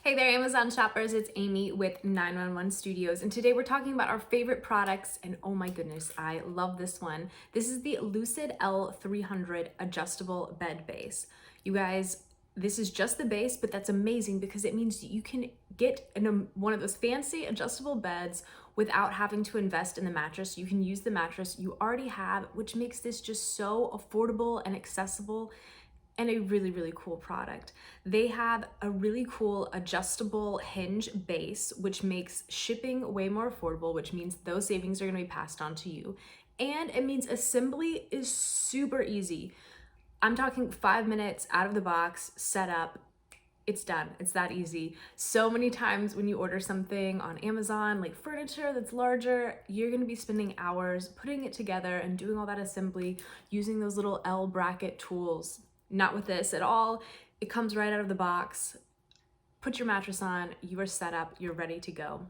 Hey there, Amazon shoppers, it's Amy with 911 Studios, and today we're talking about our favorite products, and oh my goodness, I love this one. This is the LUCID L300 adjustable bed base. You guys, this is just the base, but that's amazing because it means you can get one of those fancy adjustable beds without having to invest in the mattress. You can use the mattress you already have, which makes this just so affordable and accessible and a really, really cool product. They have a really cool adjustable hinge base, which makes shipping way more affordable, which means those savings are gonna be passed on to you. And it means assembly is super easy. I'm talking 5 minutes out of the box, set up, it's done. It's that easy. So many times when you order something on Amazon, like furniture that's larger, you're gonna be spending hours putting it together and doing all that assembly using those little L bracket tools. Not with this at all. It comes right out of the box. Put your mattress on, you are set up, you're ready to go.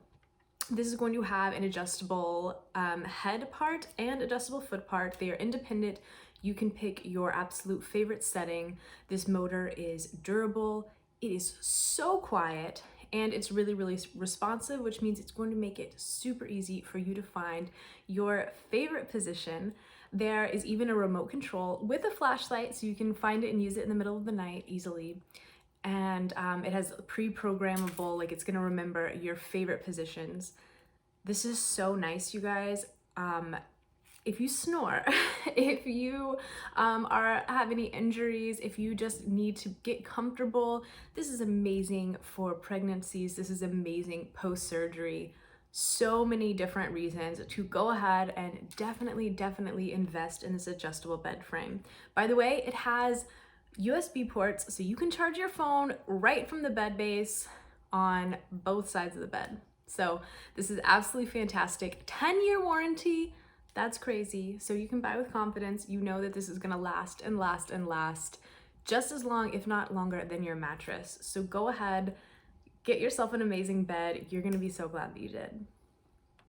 This is going to have an adjustable head part and adjustable foot part. They are independent. You can pick your absolute favorite setting. This motor is durable. It is so quiet, and it's really, really responsive, which means it's going to make it super easy for you to find your favorite position. There is even a remote control with a flashlight, so you can find it and use it in the middle of the night easily. And it has pre-programmable, like it's gonna remember your favorite positions. This is so nice, you guys. If you snore, if you have any injuries, if you just need to get comfortable, this is amazing for pregnancies. This is amazing post-surgery. So many different reasons to go ahead and definitely invest in this adjustable bed frame. By the way, it has USB ports, so you can charge your phone right from the bed base on both sides of the bed. So this is absolutely fantastic. 10-year warranty. That's crazy. So you can buy with confidence. You know that this is gonna last and last and last just as long, if not longer, than your mattress. So go ahead, get yourself an amazing bed. You're gonna be so glad that you did.